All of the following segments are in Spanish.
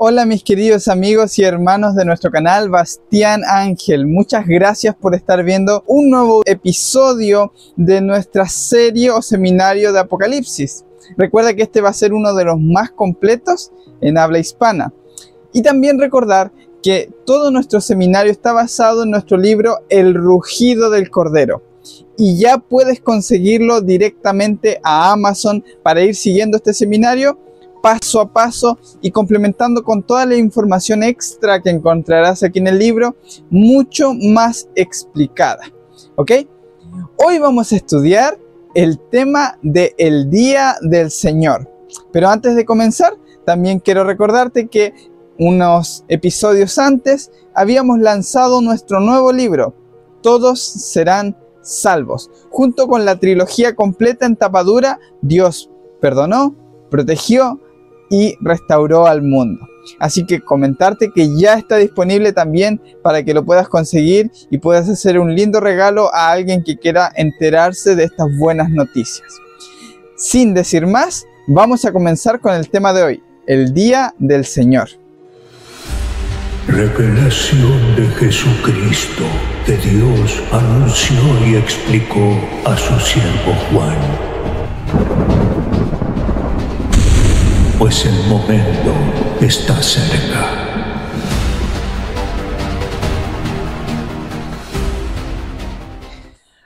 Hola mis queridos amigos y hermanos de nuestro canal Bastián Ángel. Muchas gracias por estar viendo un nuevo episodio de nuestra serie o seminario de Apocalipsis. Recuerda que este va a ser uno de los más completos en habla hispana. Y también recordar que todo nuestro seminario está basado en nuestro libro El Rugido del Cordero. Y ya puedes conseguirlo directamente a Amazon para ir siguiendo este seminario paso a paso y complementando con toda la información extra que encontrarás aquí en el libro, mucho más explicada. ¿Ok? Hoy vamos a estudiar el tema del Día del Señor. Pero antes de comenzar, también quiero recordarte que unos episodios antes habíamos lanzado nuestro nuevo libro, Todos serán salvos, junto con la trilogía completa en tapa dura, Dios perdonó, protegió y restauró al mundo. Así que comentarte que ya está disponible también para que lo puedas conseguir y puedas hacer un lindo regalo a alguien que quiera enterarse de estas buenas noticias. Sin decir más, vamos a comenzar con el tema de hoy, el Día del Señor. Revelación de Jesucristo que Dios anunció y explicó a su siervo Juan. Pues el momento está cerca.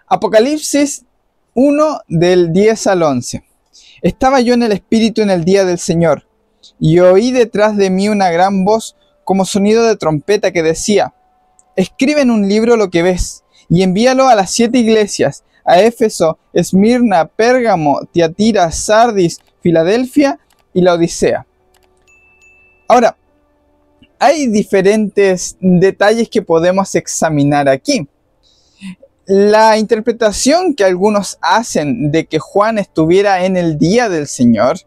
Apocalipsis 1 del 10 al 11. Estaba yo en el Espíritu en el día del Señor, y oí detrás de mí una gran voz como sonido de trompeta que decía: escribe en un libro lo que ves, y envíalo a las 7 iglesias, a Éfeso, Esmirna, Pérgamo, Tiatira, Sardis, Filadelfia y la Odisea. Ahora, hay diferentes detalles que podemos examinar aquí. La interpretación que algunos hacen de que Juan estuviera en el día del Señor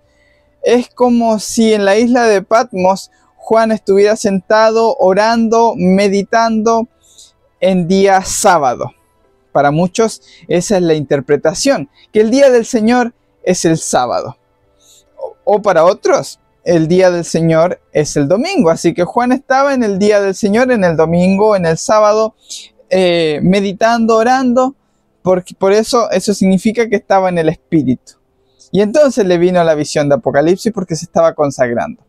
es como si en la isla de Patmos Juan estuviera sentado, orando, meditando en día sábado. Para muchos esa es la interpretación, que el día del Señor es el sábado. O para otros, el día del Señor es el domingo. Así que Juan estaba en el día del Señor, en el domingo, en el sábado, meditando, orando. Por eso significa que estaba en el Espíritu. Y entonces le vino la visión de Apocalipsis porque se estaba consagrando.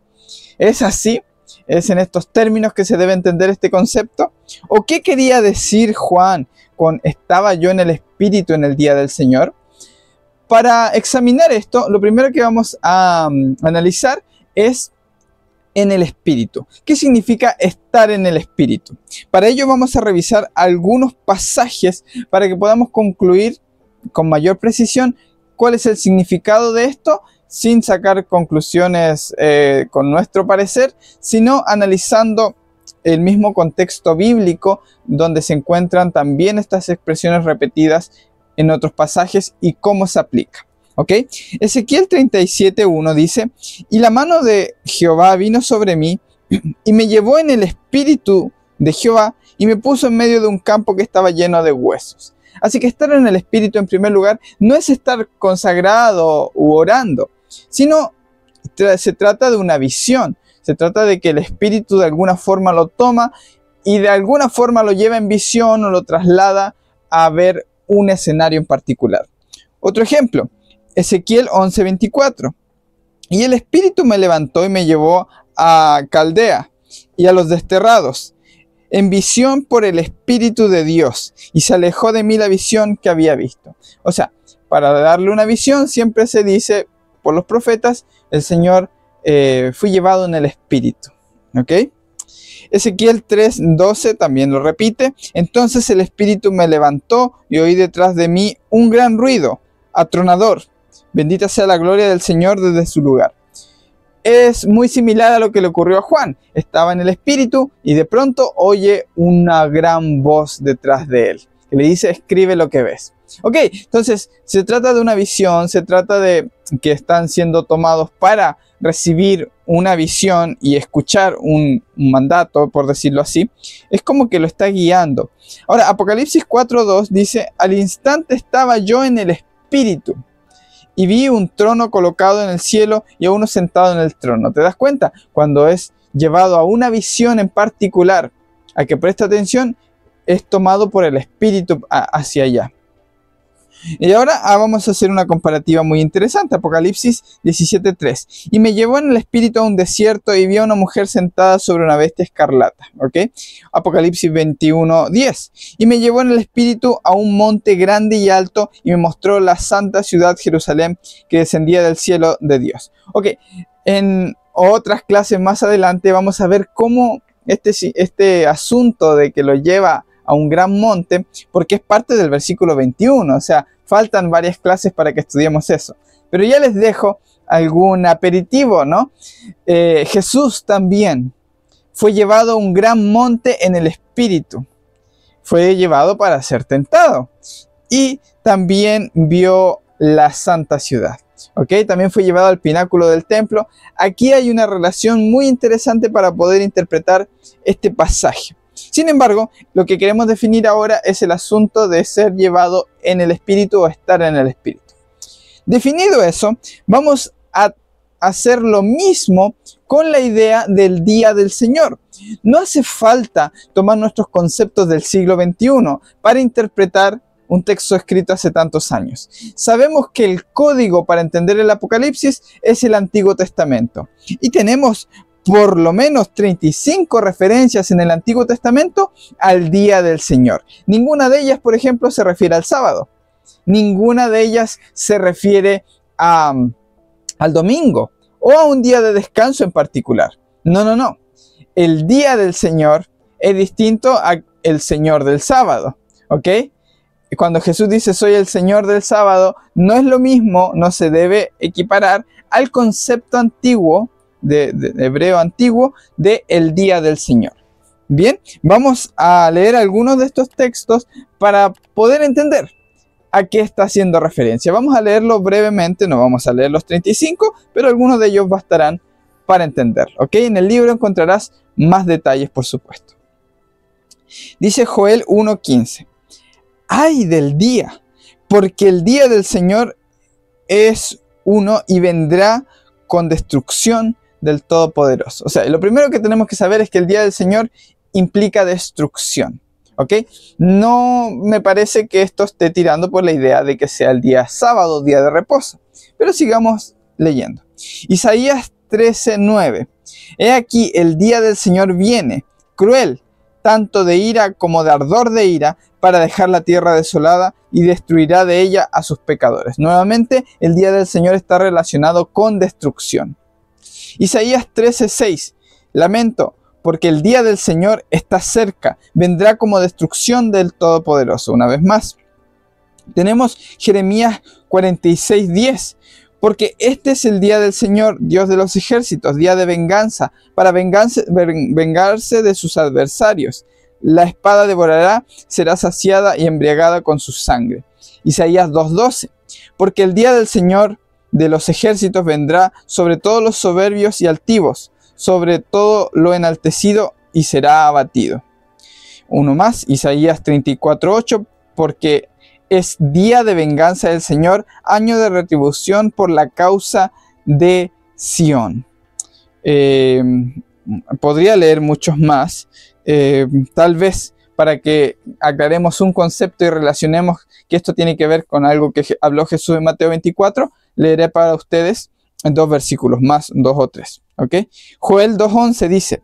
¿Es así? ¿Es en estos términos que se debe entender este concepto? ¿O qué quería decir Juan con estaba yo en el Espíritu en el día del Señor? Para examinar esto, lo primero que vamos a analizar es en el Espíritu. ¿Qué significa estar en el Espíritu? Para ello vamos a revisar algunos pasajes para que podamos concluir con mayor precisión cuál es el significado de esto, sin sacar conclusiones con nuestro parecer, sino analizando el mismo contexto bíblico donde se encuentran también estas expresiones repetidas en otros pasajes y cómo se aplica. ¿Ok? Ezequiel 37:1 dice: y la mano de Jehová vino sobre mí y me llevó en el espíritu de Jehová y me puso en medio de un campo que estaba lleno de huesos. Así que estar en el espíritu en primer lugar no es estar consagrado u orando, sino se trata de una visión. Se trata de que el espíritu de alguna forma lo toma y de alguna forma lo lleva en visión o lo traslada a ver un escenario en particular. Otro ejemplo, Ezequiel 11:24. Y el Espíritu me levantó y me llevó a Caldea y a los desterrados, en visión por el Espíritu de Dios, y se alejó de mí la visión que había visto. O sea, para darle una visión siempre se dice por los profetas, el Señor fue llevado en el Espíritu. ¿Ok? Ezequiel 3:12 también lo repite. Entonces el Espíritu me levantó y oí detrás de mí un gran ruido, atronador. Bendita sea la gloria del Señor desde su lugar. Es muy similar a lo que le ocurrió a Juan. Estaba en el Espíritu y de pronto oye una gran voz detrás de él, que le dice: escribe lo que ves. Ok, entonces se trata de una visión, se trata de que están siendo tomados para recibir una visión y escuchar un mandato, por decirlo así. Es como que lo está guiando. Ahora, Apocalipsis 4:2 dice: al instante estaba yo en el Espíritu y vi un trono colocado en el cielo y a uno sentado en el trono. ¿Te das cuenta? Cuando es llevado a una visión en particular, a que preste atención, es tomado por el Espíritu hacia allá. Y ahora vamos a hacer una comparativa muy interesante. Apocalipsis 17:3. Y me llevó en el Espíritu a un desierto y vi a una mujer sentada sobre una bestia escarlata. ¿Ok? Apocalipsis 21:10. Y me llevó en el Espíritu a un monte grande y alto y me mostró la santa ciudad Jerusalén que descendía del cielo de Dios. Ok, en otras clases más adelante vamos a ver cómo este asunto de que lo lleva a un gran monte, porque es parte del versículo 21, o sea, faltan varias clases para que estudiemos eso. Pero ya les dejo algún aperitivo, ¿no? Jesús también fue llevado a un gran monte en el Espíritu. Fue llevado para ser tentado. Y también vio la santa ciudad. ¿Ok? También fue llevado al pináculo del templo. Aquí hay una relación muy interesante para poder interpretar este pasaje. Sin embargo, lo que queremos definir ahora es el asunto de ser llevado en el Espíritu o estar en el Espíritu. Definido eso, vamos a hacer lo mismo con la idea del día del Señor. No hace falta tomar nuestros conceptos del siglo XXI para interpretar un texto escrito hace tantos años. Sabemos que el código para entender el Apocalipsis es el Antiguo Testamento. Y tenemos por lo menos 35 referencias en el Antiguo Testamento al día del Señor. Ninguna de ellas, por ejemplo, se refiere al sábado. Ninguna de ellas se refiere al domingo o a un día de descanso en particular. No. El día del Señor es distinto al Señor del sábado. ¿Ok? Cuando Jesús dice soy el Señor del sábado, no es lo mismo, no se debe equiparar al concepto antiguo de hebreo antiguo de el día del Señor. Bien, vamos a leer algunos de estos textos para poder entender a qué está haciendo referencia. Vamos a leerlo brevemente, no vamos a leer los 35, pero algunos de ellos bastarán para entenderlo. ¿Ok? En el libro encontrarás más detalles, por supuesto. Dice Joel 1:15. ¡Ay del día! Porque el día del Señor es uno y vendrá con destrucción del Todopoderoso. O sea, lo primero que tenemos que saber es que el día del Señor implica destrucción. ¿Ok? No me parece que esto esté tirando por la idea de que sea el día sábado, día de reposo. Pero sigamos leyendo. Isaías 13:9. He aquí el día del Señor viene, cruel, tanto de ira como de ardor de ira, para dejar la tierra desolada y destruirá de ella a sus pecadores. Nuevamente, el día del Señor está relacionado con destrucción. Isaías 13:6. Lamento, porque el día del Señor está cerca, vendrá como destrucción del Todopoderoso. Una vez más, tenemos Jeremías 46:10. Porque este es el día del Señor, Dios de los ejércitos, día de venganza, para vengarse de sus adversarios. La espada devorará, será saciada y embriagada con su sangre. Isaías 2:12. Porque el día del Señor de los ejércitos vendrá sobre todos los soberbios y altivos, sobre todo lo enaltecido, y será abatido. Uno más, Isaías 34:8. Porque es día de venganza del Señor, año de retribución por la causa de Sión. Podría leer muchos más, tal vez para que aclaremos un concepto y relacionemos que esto tiene que ver con algo que habló Jesús en Mateo 24, leeré para ustedes en 2 versículos más, 2 o 3. ¿Okay? Joel 2:11 dice: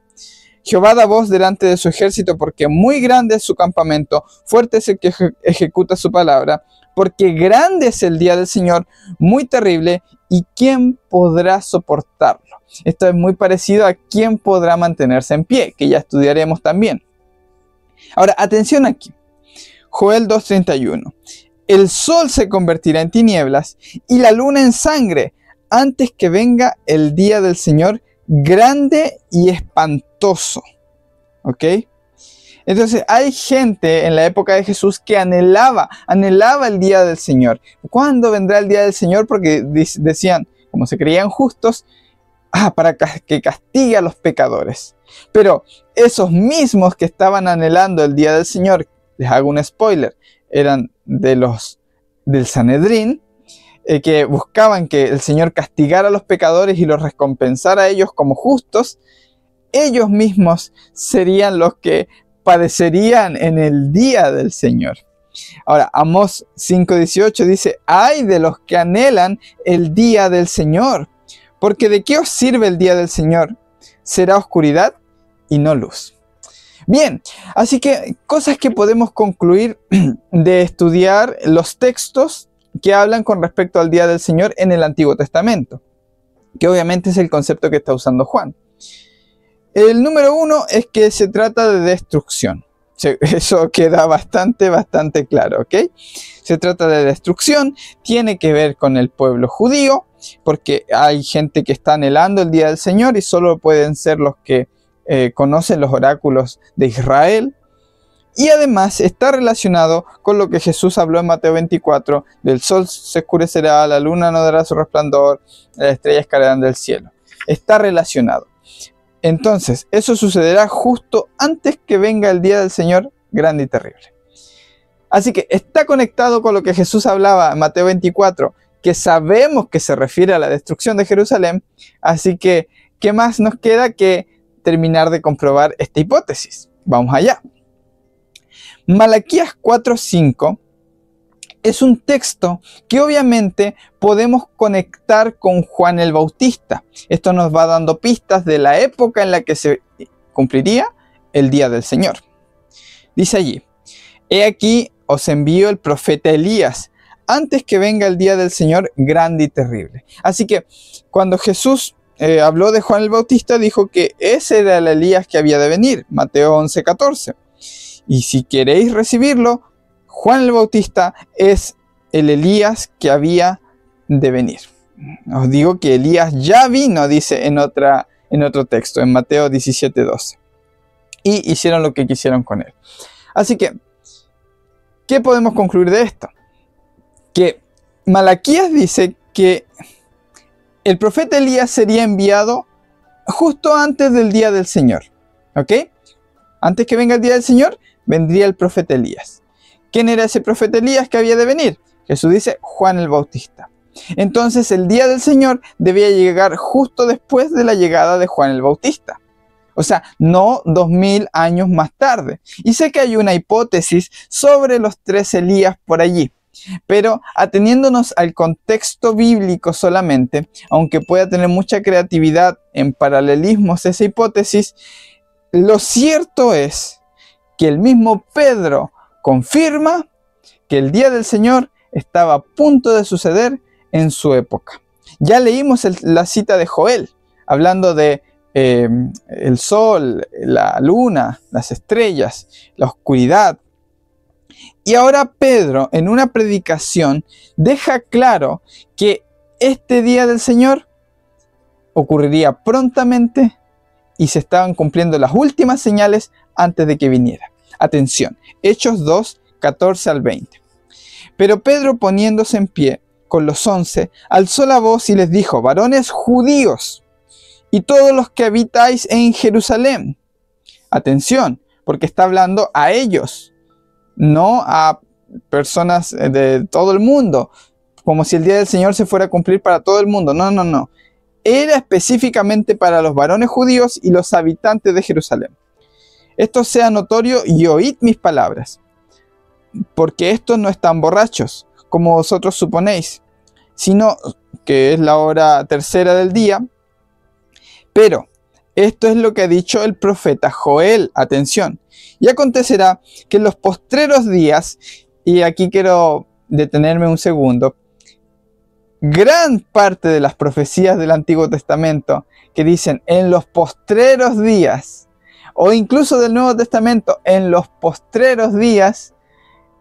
Jehová da voz delante de su ejército, porque muy grande es su campamento, fuerte es el que ejecuta su palabra, porque grande es el día del Señor, muy terrible, y ¿quién podrá soportarlo? Esto es muy parecido a quién podrá mantenerse en pie, que ya estudiaremos también. Ahora, atención aquí. Joel 2:31. El sol se convertirá en tinieblas y la luna en sangre antes que venga el día del Señor grande y espantoso. ¿Ok? Entonces hay gente en la época de Jesús que anhelaba el día del Señor. ¿Cuándo vendrá el día del Señor? Porque decían, como se creían justos, para que castigue a los pecadores. Pero esos mismos que estaban anhelando el día del Señor, les hago un spoiler, eran del Sanedrín, que buscaban que el Señor castigara a los pecadores y los recompensara a ellos como justos. ellos mismos serían los que padecerían en el día del Señor. Ahora, Amós 5:18 dice: ¡ay de los que anhelan el día del Señor! Porque ¿de qué os sirve el día del Señor? Será oscuridad y no luz. Bien, así que cosas que podemos concluir de estudiar los textos que hablan con respecto al día del Señor en el Antiguo Testamento, que obviamente es el concepto que está usando Juan. El número 1 es que se trata de destrucción. Eso queda bastante claro, ¿ok? Se trata de destrucción, tiene que ver con el pueblo judío, porque hay gente que está anhelando el día del Señor y solo pueden ser los que conocen los oráculos de Israel. Y además está relacionado con lo que Jesús habló en Mateo 24, del sol se oscurecerá, la luna no dará su resplandor, las estrellas caerán del cielo. Está relacionado. Entonces, eso sucederá justo antes que venga el día del Señor grande y terrible. Así que está conectado con lo que Jesús hablaba en Mateo 24, que sabemos que se refiere a la destrucción de Jerusalén. Así que, ¿qué más nos queda que terminar de comprobar esta hipótesis? Vamos allá. Malaquías 4:5 es un texto que obviamente podemos conectar con Juan el Bautista. Esto nos va dando pistas de la época en la que se cumpliría el día del Señor. Dice allí: he aquí os envío el profeta Elías, antes que venga el día del Señor grande y terrible. Así que cuando Jesús habló de Juan el Bautista, dijo que ese era el Elías que había de venir, Mateo 11:14. Y si queréis recibirlo, Juan el Bautista es el Elías que había de venir. Os digo que Elías ya vino, dice en otro texto, en Mateo 17:12. Y hicieron lo que quisieron con él. Así que, ¿qué podemos concluir de esto? Que Malaquías dice que el profeta Elías sería enviado justo antes del día del Señor. ¿Ok? Antes que venga el día del Señor, vendría el profeta Elías. ¿Quién era ese profeta Elías que había de venir? Jesús dice: Juan el Bautista. Entonces el día del Señor debía llegar justo después de la llegada de Juan el Bautista. O sea, no 2000 años más tarde. Y sé que hay una hipótesis sobre los 3 Elías por allí. Pero ateniéndonos al contexto bíblico solamente, aunque pueda tener mucha creatividad en paralelismos esa hipótesis, lo cierto es que el mismo Pedro confirma que el día del Señor estaba a punto de suceder en su época. Ya leímos la cita de Joel, hablando de el sol, la luna, las estrellas, la oscuridad. Y ahora Pedro, en una predicación, deja claro que este día del Señor ocurriría prontamente y se estaban cumpliendo las últimas señales antes de que viniera. Atención, Hechos 2, 14 al 20. Pero Pedro, poniéndose en pie con los 11, alzó la voz y les dijo: varones judíos y todos los que habitáis en Jerusalén. Atención, porque está hablando a ellos, no a personas de todo el mundo, como si el día del Señor se fuera a cumplir para todo el mundo. No. Era específicamente para los varones judíos y los habitantes de Jerusalén. Esto sea notorio y oíd mis palabras, porque estos no están borrachos, como vosotros suponéis, sino que es la hora tercera del día. Pero esto es lo que ha dicho el profeta Joel. Atención. Y acontecerá que en los postreros días, y aquí quiero detenerme un segundo, gran parte de las profecías del Antiguo Testamento que dicen en los postreros días, o incluso del Nuevo Testamento en los postreros días,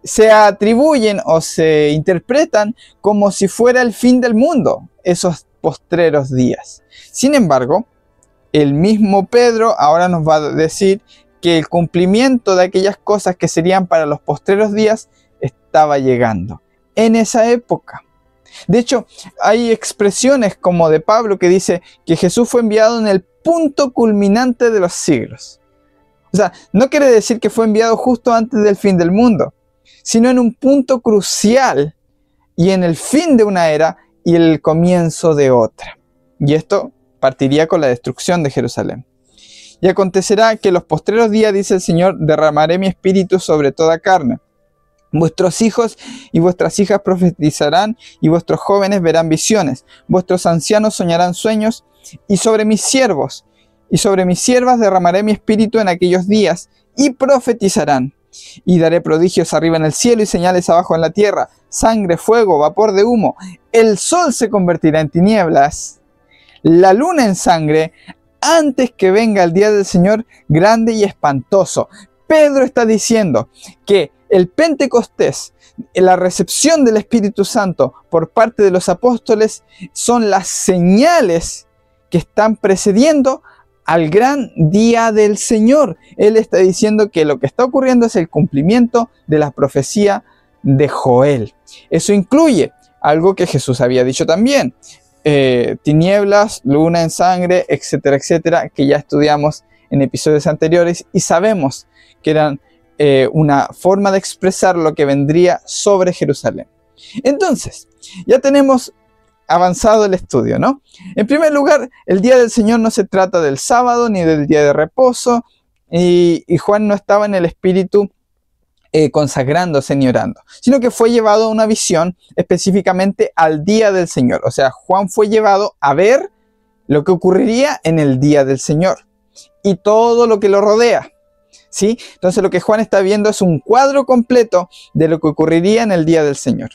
se atribuyen o se interpretan como si fuera el fin del mundo, esos postreros días. Sin embargo, el mismo Pedro ahora nos va a decir que el cumplimiento de aquellas cosas que serían para los postreros días estaba llegando en esa época. De hecho, hay expresiones como de Pablo que dice que Jesús fue enviado en el punto culminante de los siglos. O sea, no quiere decir que fue enviado justo antes del fin del mundo, sino en un punto crucial y en el fin de una era y el comienzo de otra. Y esto partiría con la destrucción de Jerusalén. Y acontecerá que en los postreros días, dice el Señor, derramaré mi espíritu sobre toda carne. Vuestros hijos y vuestras hijas profetizarán, y vuestros jóvenes verán visiones. Vuestros ancianos soñarán sueños, y sobre mis siervos y sobre mis siervas derramaré mi espíritu en aquellos días, y profetizarán. Y daré prodigios arriba en el cielo y señales abajo en la tierra, sangre, fuego, vapor de humo. El sol se convertirá en tinieblas, la luna en sangre, antes que venga el día del Señor grande y espantoso. Pedro está diciendo que el Pentecostés, la recepción del Espíritu Santo por parte de los apóstoles, son las señales que están precediendo al gran día del Señor. Él está diciendo que lo que está ocurriendo es el cumplimiento de la profecía de Joel. Eso incluye algo que Jesús había dicho también. Tinieblas, luna en sangre, etcétera, etcétera, que ya estudiamos en episodios anteriores y sabemos que eran una forma de expresar lo que vendría sobre Jerusalén. Entonces, ya tenemos avanzado el estudio, ¿no? En primer lugar, el día del Señor no se trata del sábado ni del día de reposo, y Juan no estaba en el espíritu consagrándose ni orando, sino que fue llevado a una visión específicamente al día del Señor. O sea, Juan fue llevado a ver lo que ocurriría en el día del Señor y todo lo que lo rodea, ¿sí? Entonces lo que Juan está viendo es un cuadro completo de lo que ocurriría en el día del Señor.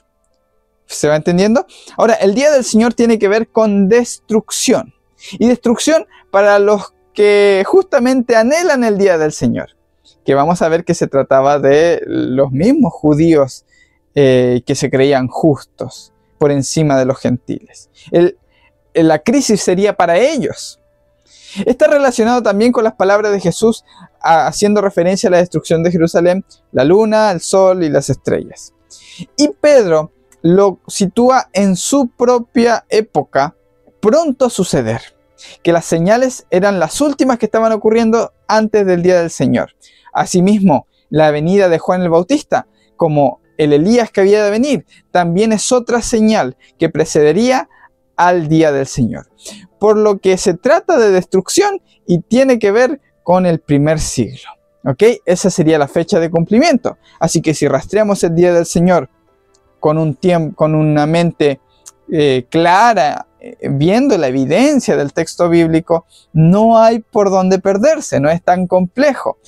¿Se va entendiendo? Ahora, el día del Señor tiene que ver con destrucción. Y destrucción para los que justamente anhelan el día del Señor. Que vamos a ver que se trataba de los mismos judíos que se creían justos por encima de los gentiles. La crisis sería para ellos. Está relacionado también con las palabras de Jesús haciendo referencia a la destrucción de Jerusalén, la luna, el sol y las estrellas. Y Pedro lo sitúa en su propia época, pronto a suceder, que las señales eran las últimas que estaban ocurriendo antes del día del Señor. Asimismo, la venida de Juan el Bautista, como el Elías que había de venir, también es otra señal que precedería al día del Señor. Por lo que se trata de destrucción y tiene que ver con el primer siglo. ¿Ok? Esa sería la fecha de cumplimiento. Así que si rastreamos el día del Señor con una mente clara, viendo la evidencia del texto bíblico, no hay por dónde perderse, no es tan complejo.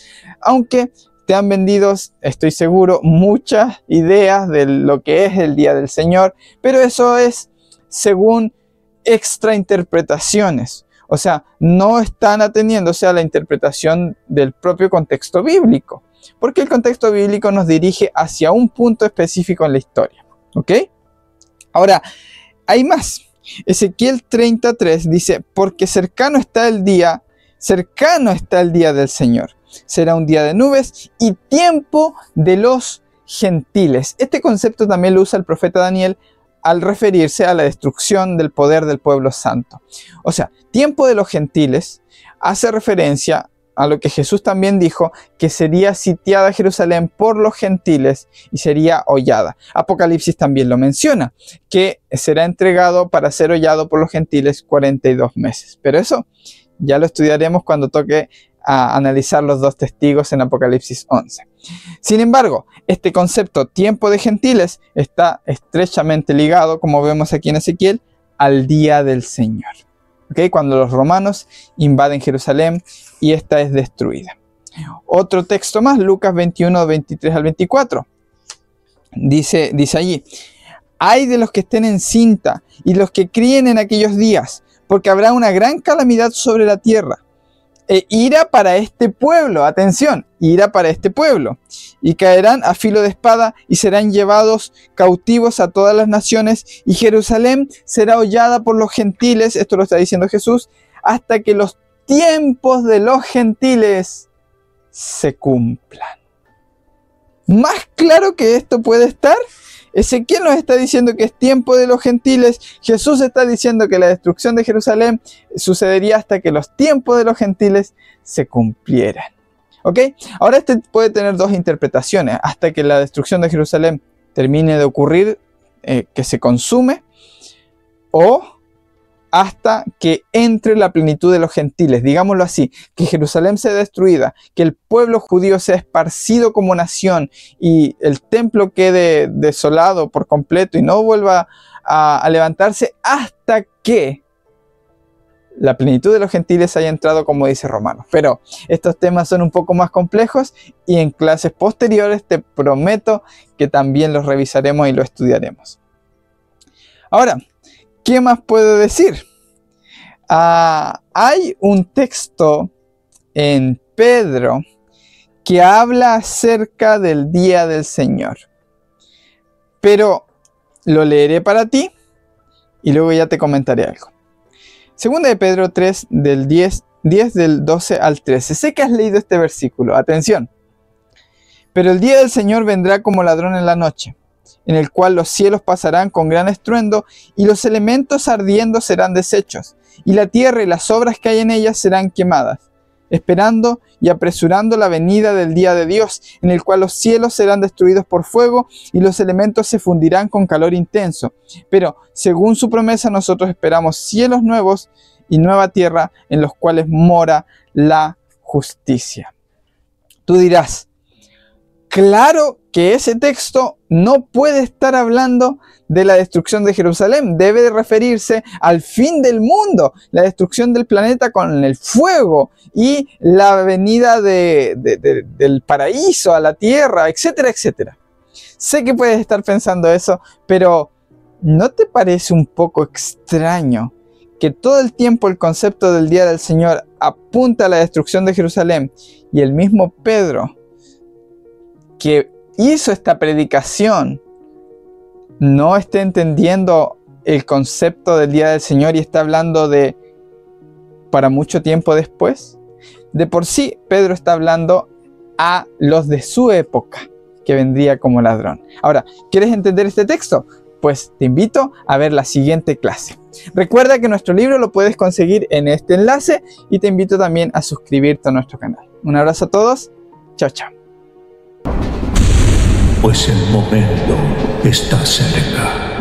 Aunque te han vendido, estoy seguro, muchas ideas de lo que es el día del Señor, pero eso es según extrainterpretaciones. O sea, no están ateniéndose a la interpretación del propio contexto bíblico, porque el contexto bíblico nos dirige hacia un punto específico en la historia. ¿Ok? Ahora, hay más. Ezequiel 33 dice, porque cercano está el día del Señor. Será un día de nubes y tiempo de los gentiles. Este concepto también lo usa el profeta Daniel al referirse a la destrucción del poder del pueblo santo. O sea, tiempo de los gentiles hace referencia a lo que Jesús también dijo, que sería sitiada Jerusalén por los gentiles y sería hollada. Apocalipsis también lo menciona, que será entregado para ser hollado por los gentiles 42 meses. Pero eso ya lo estudiaremos cuando toque a analizar los dos testigos en Apocalipsis 11. Sin embargo, este concepto tiempo de gentiles está estrechamente ligado, como vemos aquí en Ezequiel, al día del Señor. ¿Okay? Cuando los romanos invaden Jerusalén y esta es destruida. Otro texto más, Lucas 21, 23 al 24. Dice allí, ay de los que estén encinta y los que críen en aquellos días, porque habrá una gran calamidad sobre la tierra. Ira para este pueblo, atención, ira para este pueblo, y caerán a filo de espada y serán llevados cautivos a todas las naciones, y Jerusalén será hollada por los gentiles, esto lo está diciendo Jesús, hasta que los tiempos de los gentiles se cumplan. Más claro que esto puede estar. Ezequiel nos está diciendo que es tiempo de los gentiles. Jesús está diciendo que la destrucción de Jerusalén sucedería hasta que los tiempos de los gentiles se cumplieran. ¿Ok? Ahora este puede tener dos interpretaciones. Hasta que la destrucción de Jerusalén termine de ocurrir, que se consume, o hasta que entre la plenitud de los gentiles. Digámoslo así, que Jerusalén sea destruida, que el pueblo judío sea esparcido como nación y el templo quede desolado por completo y no vuelva a levantarse hasta que la plenitud de los gentiles haya entrado, como dice Romanos. Pero estos temas son un poco más complejos y en clases posteriores te prometo que también los revisaremos y los estudiaremos. Ahora, ¿qué más puedo decir? Hay un texto en Pedro que habla acerca del día del Señor. Pero lo leeré para ti y luego ya te comentaré algo. Segunda de Pedro 3, del 10 del 12 al 13. Sé que has leído este versículo. Atención. Pero el día del Señor vendrá como ladrón en la noche, en el cual los cielos pasarán con gran estruendo, y los elementos ardiendo serán deshechos, y la tierra y las obras que hay en ellas serán quemadas, esperando y apresurando la venida del día de Dios, en el cual los cielos serán destruidos por fuego, y los elementos se fundirán con calor intenso. Pero, según su promesa, nosotros esperamos cielos nuevos y nueva tierra, en los cuales mora la justicia. Tú dirás, claro que ese texto no puede estar hablando de la destrucción de Jerusalén. Debe de referirse al fin del mundo, la destrucción del planeta con el fuego y la venida del paraíso a la tierra, etcétera, etcétera. Sé que puedes estar pensando eso, pero ¿no te parece un poco extraño que todo el tiempo el concepto del día del Señor apunta a la destrucción de Jerusalén y el mismo Pedro, que hizo esta predicación, no esté entendiendo el concepto del día del Señor y está hablando de para mucho tiempo después? De por sí, Pedro está hablando a los de su época, que vendría como ladrón. Ahora, ¿quieres entender este texto? Pues te invito a ver la siguiente clase. Recuerda que nuestro libro lo puedes conseguir en este enlace y te invito también a suscribirte a nuestro canal. Un abrazo a todos. Chao, chao. Pues el momento está cerca.